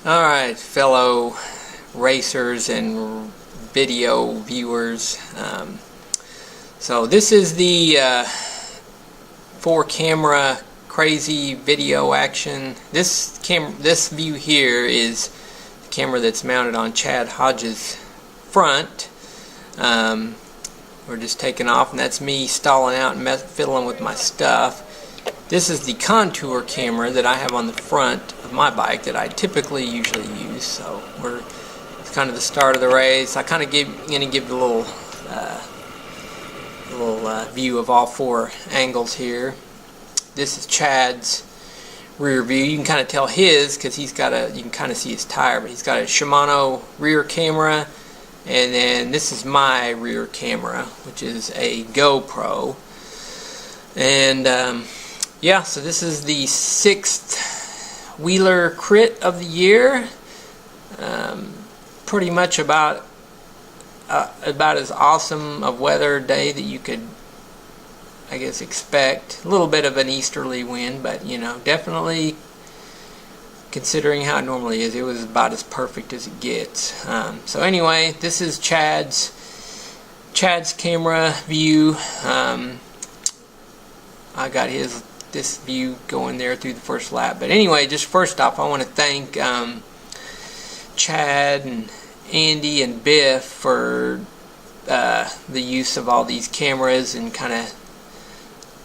Alright, fellow racers and video viewers. So this is the 4-camera crazy video action. This view here is the camera that's mounted on Chad Hodges' front. We're just taking off, and that's me stalling out and fiddling with my stuff. This is the contour camera that I have on the front of my bike that I typically usually use. So it's kind of the start of the race. I kind of going to give the little view of all 4 angles here. This is Chad's rear view. You can kind of tell his because you can kind of see his tire, but he's got a Shimano rear camera, and then this is my rear camera, which is a GoPro. And yeah, so this is the 6th Wheeler Crit of the year. Pretty much about as awesome of weather day that you could, I guess, expect. A little bit of an easterly wind, but you know, definitely considering how it normally is, it was about as perfect as it gets. So anyway, this is Chad's camera view. I got this view going there through the first lap. But anyway, just first off, I want to thank Chad and Andy and Biff for the use of all these cameras, and kind of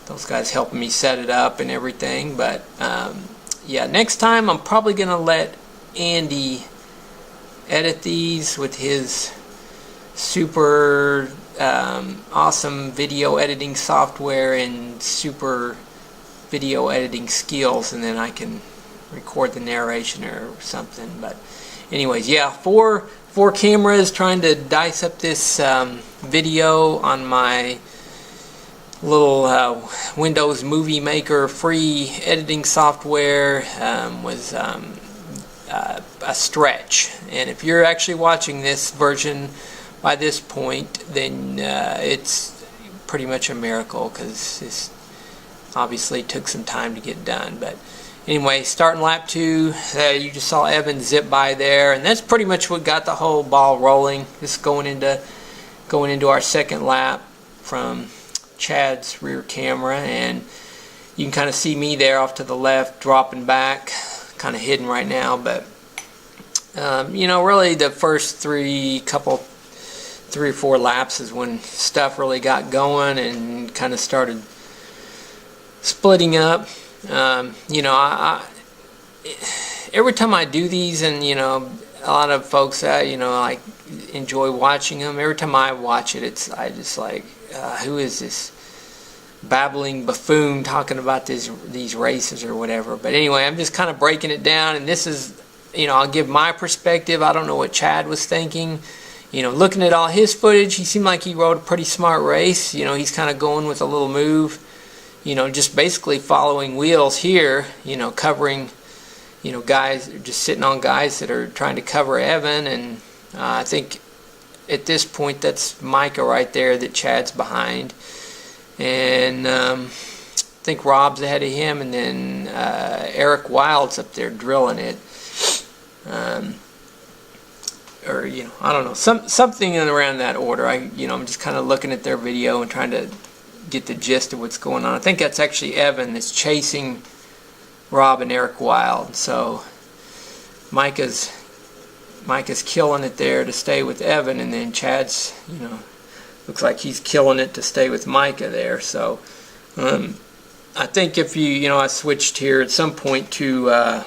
those guys helping me set it up and everything. But yeah, next time I'm probably gonna let Andy edit these with his super awesome video editing software and super video editing skills, and then I can record the narration or something. But anyways, yeah, four cameras trying to dice up this video on my little Windows Movie Maker free editing software was a stretch. And if you're actually watching this version by this point, then it's pretty much a miracle, because this obviously took some time to get done. But anyway, starting lap 2, you just saw Evan zip by there, and that's pretty much what got the whole ball rolling. Just going into our second lap from Chad's rear camera, and you can kind of see me there off to the left dropping back, kind of hidden right now. But you know, really the first 3 or 4 laps is when stuff really got going and kind of started splitting up. You know, every time I do these, and you know, a lot of folks you know, like, enjoy watching them. Every time I watch it, I just like, who is this babbling buffoon talking about these races or whatever. But anyway, I'm just kind of breaking it down, and this is, you know, I'll give my perspective. I don't know what Chad was thinking. You know, looking at all his footage, he seemed like he rode a pretty smart race. You know, he's kind of going with a little move. You know, just basically following wheels here, you know, covering, you know, guys, just sitting on guys that are trying to cover Evan. And I think at this point that's Micah right there that Chad's behind. And I think Rob's ahead of him, and then Eric Wild's up there drilling it. Or, you know, I don't know, something in around that order. You know, I'm just kind of looking at their video and trying to get the gist of what's going on. I think that's actually Evan that's chasing Rob and Eric Wild. So Micah's killing it there to stay with Evan, and then Chad's, you know, looks like he's killing it to stay with Micah there. So I think if you know, I switched here at some point to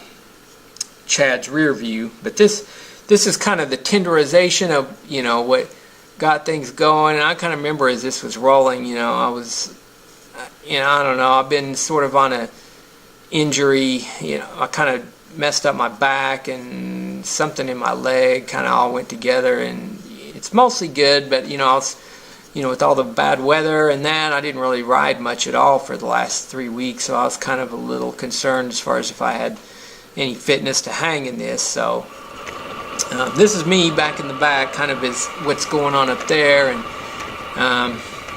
Chad's rear view, but this is kind of the tenderization of, you know, what got things going. And I kind of remember as this was rolling, you know, I was, you know, I don't know, I've been sort of on a injury, you know, I kind of messed up my back, and something in my leg kind of all went together, and it's mostly good. But you know, I was, you know, with all the bad weather and that, I didn't really ride much at all for the last 3 weeks, so I was kind of a little concerned as far as if I had any fitness to hang in this. So this is me back in the back, kind of is what's going on up there. And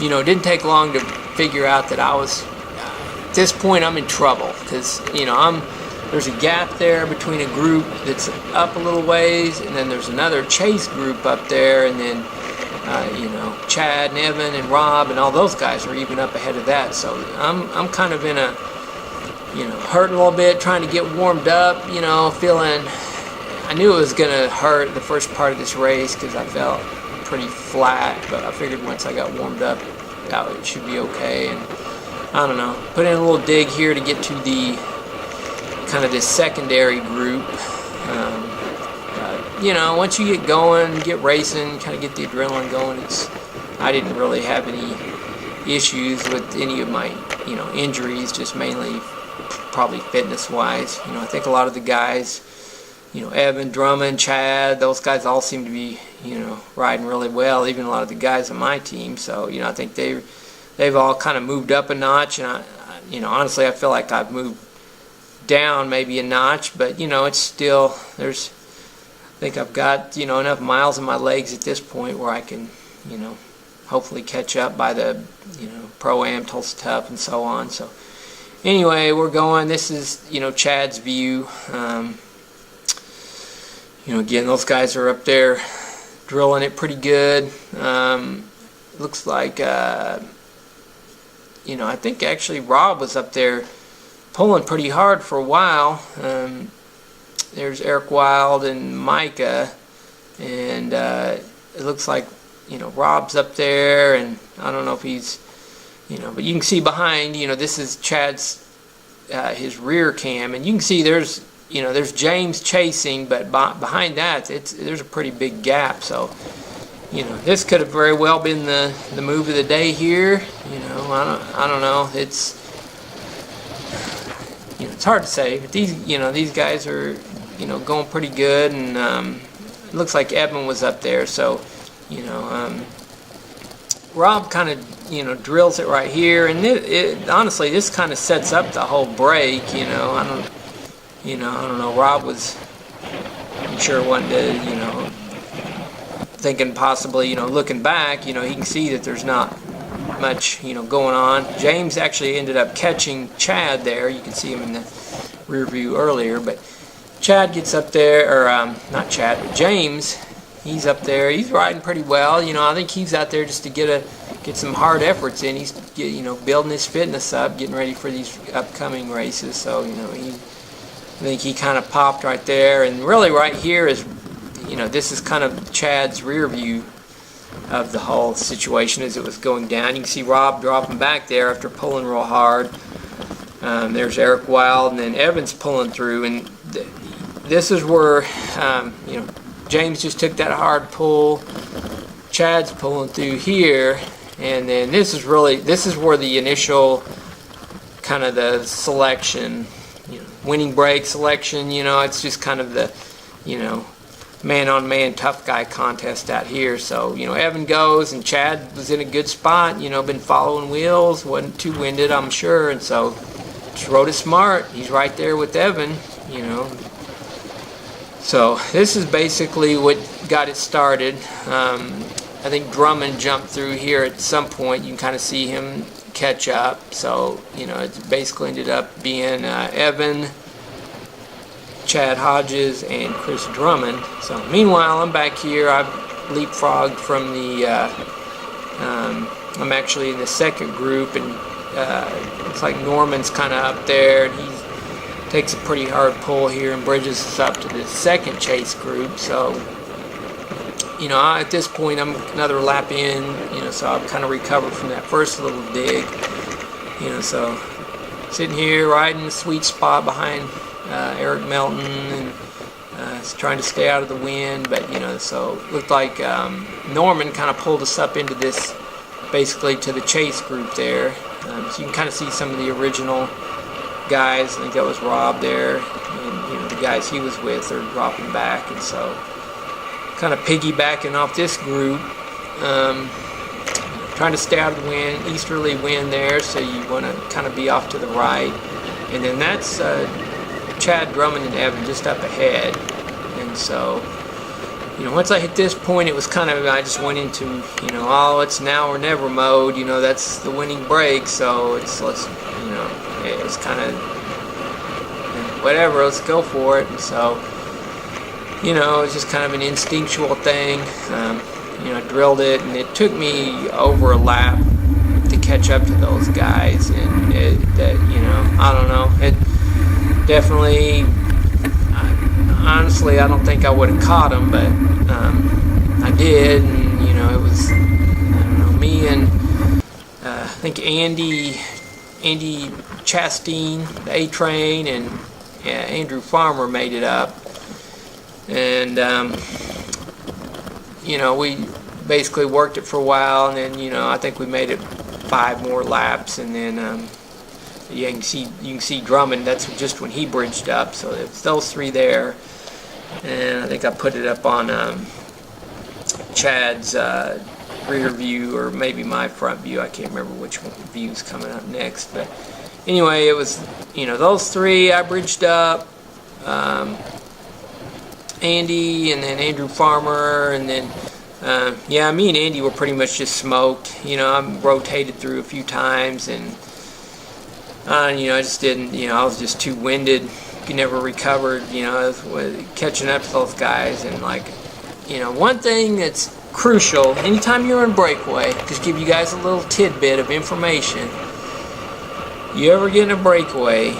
you know, it didn't take long to figure out that I was, at this point, I'm in trouble, because you know, there's a gap there between a group that's up a little ways, and then there's another chase group up there, and then Chad and Evan and Rob and all those guys are even up ahead of that. So I'm kind of in a hurting a little bit, trying to get warmed up, feeling. I knew it was gonna hurt the first part of this race because I felt pretty flat, but I figured once I got warmed up, it should be okay. And I don't know, put in a little dig here to get to the kind of this secondary group. Once you get going, get racing, kind of get the adrenaline going, I didn't really have any issues with any of my injuries, just mainly probably fitness-wise. I think a lot of the guys, Evan, Drummond, Chad, those guys all seem to be, riding really well, even a lot of the guys on my team. So, I think they've all kind of moved up a notch, and honestly, I feel like I've moved down maybe a notch, but, it's still, I think I've got, enough miles in my legs at this point where I can, hopefully catch up by the, Pro-Am, Tulsa Tough, and so on. So, anyway, we're going. This is, Chad's view. Again, those guys are up there drilling it pretty good. Looks like, I think actually Rob was up there pulling pretty hard for a while. There's Eric Wild and Micah, and it looks like, Rob's up there, and I don't know if he's, but you can see behind, this is Chad's, his rear cam, and you can see there's James chasing, but behind that, there's a pretty big gap. So, this could have very well been the move of the day here. I don't know. It's hard to say, but these guys are going pretty good, and it looks like Evan was up there. So, Rob kind of drills it right here, and honestly, this kind of sets up the whole break. I don't know. Rob was, I'm sure, one day, thinking possibly, looking back, he can see that there's not much, going on. James actually ended up catching Chad there. You can see him in the rear view earlier, but Chad gets up there, or not Chad, but James. He's up there. He's riding pretty well. I think he's out there just to get some hard efforts in. He's building his fitness up, getting ready for these upcoming races. So I think he kind of popped right there, and really right here is, this is kind of Chad's rear view of the whole situation as it was going down. You can see Rob dropping back there after pulling real hard. There's Eric Wild, and then Evans pulling through, and this is where, James just took that hard pull. Chad's pulling through here, and then this is where the initial kind of the selection, winning break selection, it's just kind of the, man-on-man tough guy contest out here. So, Evan goes, and Chad was in a good spot, been following wheels, wasn't too winded, I'm sure, and so just rode it smart. He's right there with Evan, So, this is basically what got it started. I think Drummond jumped through here at some point. You can kind of see him catch up. So, it basically ended up being Evan, Chad Hodges, and Chris Drummond. So, meanwhile, I'm back here. I've leapfrogged from the, I'm actually in the second group, and looks like Norman's kind of up there, and he takes a pretty hard pull here and bridges us up to the second chase group. So, at this point, I'm another lap in, so I've kind of recovered from that first little dig, so sitting here riding the sweet spot behind Eric Melton, and trying to stay out of the wind, but, so it looked like Norman kind of pulled us up into this, basically to the chase group there. So you can kind of see some of the original guys. I think that was Rob there, and, the guys he was with are dropping back, and so kind of piggybacking off this group, trying to stay out of the wind, easterly wind there, so you want to kind of be off to the right. And then that's Chad, Drummond, and Evan just up ahead. And so, once I hit this point, it was kind of, I just went into, it's now or never mode. That's the winning break, so it's kind of, whatever, let's go for it. And so, you know, it's just kind of an instinctual thing. You know, I drilled it, and it took me over a lap to catch up to those guys, and you know, I don't know, it definitely, honestly, I don't think I would have caught them, but I did. And you know, it was, I don't know, me and I think Andy Chastain, the A-Train, and Andrew Farmer made it up. And you know, we basically worked it for a while, and then, you know, I think we made it 5 more laps, and then yeah, you can see Drummond. That's just when he bridged up. So it's those 3 there, and I think I put it up on Chad's rear view, or maybe my front view. I can't remember which view's coming up next, but anyway, it was, you know, those 3 I bridged up. Andy, and then Andrew Farmer, and then yeah, me and Andy were pretty much just smoked. You know, I rotated through a few times, and you know, I just didn't, you know, I was just too winded. You never recovered, you know, catching up to those guys. And like, you know, one thing that's crucial anytime you're in breakaway, just give you guys a little tidbit of information. You ever get in a breakaway,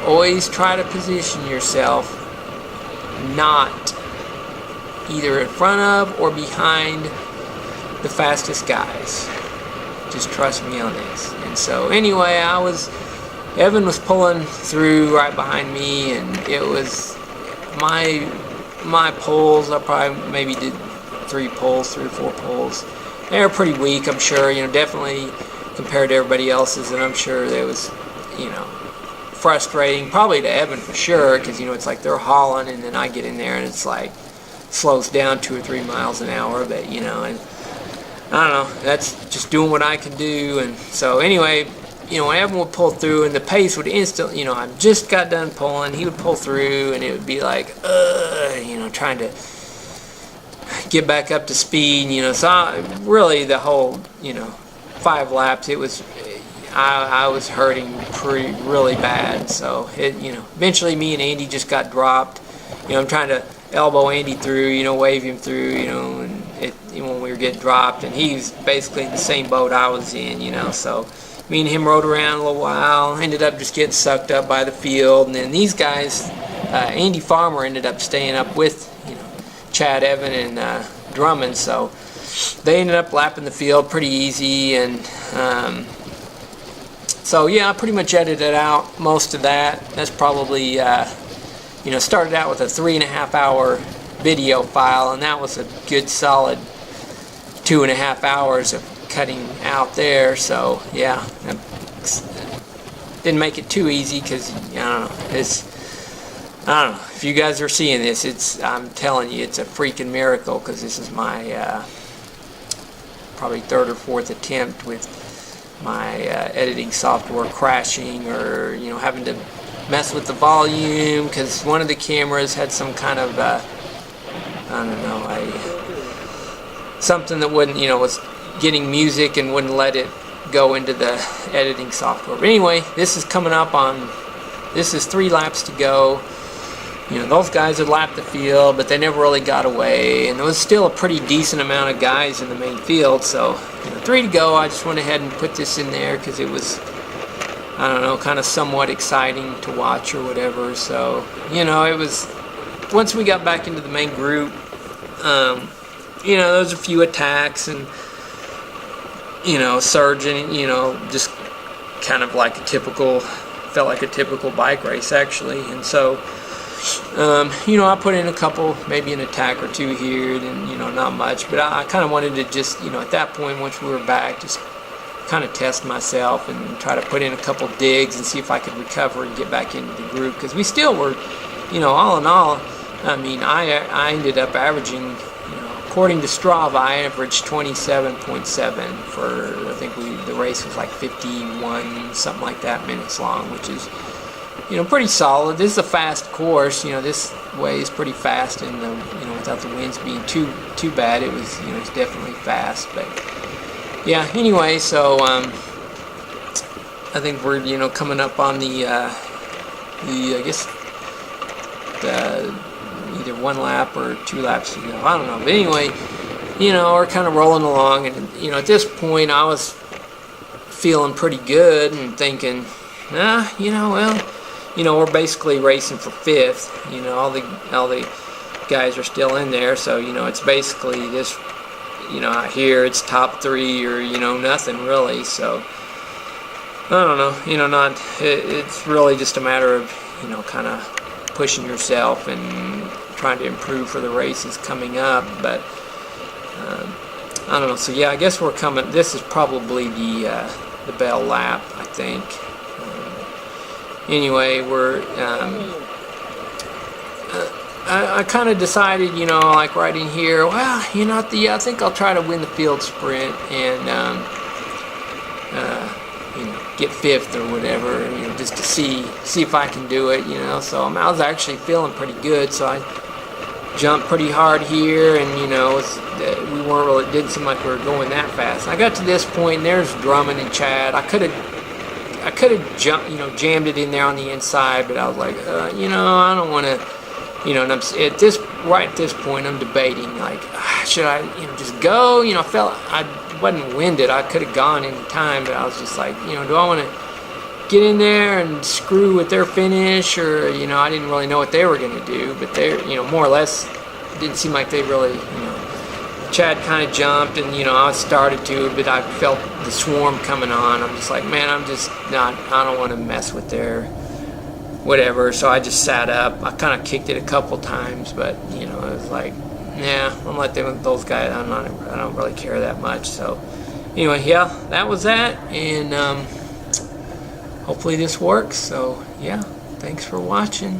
always try to position yourself not either in front of or behind the fastest guys. Just trust me on this. And so anyway, Evan was pulling through right behind me, and it was my pulls. I probably maybe did 3 or 4 pulls. They were pretty weak, I'm sure, you know, definitely compared to everybody else's, and I'm sure it was, you know, frustrating, probably to Evan for sure, because, you know, it's like they're hauling, and then I get in there and it's like slows down 2 or 3 miles an hour. But, you know, and I don't know, that's just doing what I can do. And so anyway, you know, when Evan would pull through, and the pace would instantly, you know, I just got done pulling, he would pull through, and it would be like, you know, trying to get back up to speed, you know. So really the whole, you know, 5 laps, it was, I was hurting really bad. So it, you know, eventually me and Andy just got dropped. You know, I'm trying to elbow Andy through, you know, wave him through, you know, and when we were getting dropped, and he's basically in the same boat I was in, you know. So me and him rode around a little while, ended up just getting sucked up by the field, and then these guys, Andy Farmer ended up staying up with, you know, Chad, Evan, and Drummond. So they ended up lapping the field pretty easy. And so yeah, I pretty much edited out most of that. That's probably, you know, started out with a 3.5 hour video file, and that was a good solid 2.5 hours of cutting out there. So yeah, didn't make it too easy, because I don't know if you guys are seeing this, I'm telling you, it's a freaking miracle, because this is my probably 3rd or 4th attempt with my editing software crashing, or, you know, having to mess with the volume because one of the cameras had some kind of I don't know, something that wouldn't, you know, was getting music and wouldn't let it go into the editing software. But anyway, this is coming up on, this is 3 laps to go. You know, those guys had lapped the field, but they never really got away, and there was still a pretty decent amount of guys in the main field. So, you know, 3 to go. I just went ahead and put this in there because it was, I don't know, kind of somewhat exciting to watch or whatever. So, you know, it was, once we got back into the main group, you know, there was a few attacks, and, you know, surging, you know, just kind of like a typical, felt like a typical bike race actually. And so, you know, I put in a couple, maybe an attack or 2 here, and, you know, not much, but I kind of wanted to just, you know, at that point, once we were back, just kind of test myself and try to put in a couple digs and see if I could recover and get back into the group, because we still were, you know, all in all, I mean, I ended up averaging, you know, according to Strava, I averaged 27.7 for, I think the race was like 51, something like that, minutes long, which is, you know, pretty solid. This is a fast course. You know, this way is pretty fast, and you know, without the winds being too bad, it was, you know, it's definitely fast. But yeah, anyway, so I think we're, you know, coming up on the I guess either 1 lap or 2 laps to go. I don't know. But anyway, we're kind of rolling along, and at this point I was feeling pretty good and thinking, we're basically racing for 5th. All the guys are still in there, so it's basically this. Out here it's top 3 or nothing really. So I don't know. It's really just a matter of kind of pushing yourself and trying to improve for the races coming up. But I don't know. So yeah, I guess we're coming. This is probably the bell lap, I think. Anyway, we're. I kind of decided, like right in here. Well, I think I'll try to win the field sprint and get 5th or whatever. Just to see if I can do it. So I was actually feeling pretty good. So I jumped pretty hard here, and we weren't really. It didn't seem like we were going that fast. I got to this point, and there's Drummond and Chad. I could have jumped, jammed it in there on the inside, but I was like, I don't want to. And I'm at this point, I'm debating, like, should I, just go? I felt I wasn't winded. I could have gone any time, but I was just like, do I want to get in there and screw with their finish, or I didn't really know what they were going to do, but they, more or less, it didn't seem like they really, Chad kind of jumped, and I started to, but I felt the swarm coming on. I'm just like, man, I don't want to mess with their whatever, so I just sat up. I kind of kicked it a couple times, but it was like, yeah, I'm let those guys. I don't really care that much. So anyway, yeah, that was that, and hopefully this works. So yeah, thanks for watching.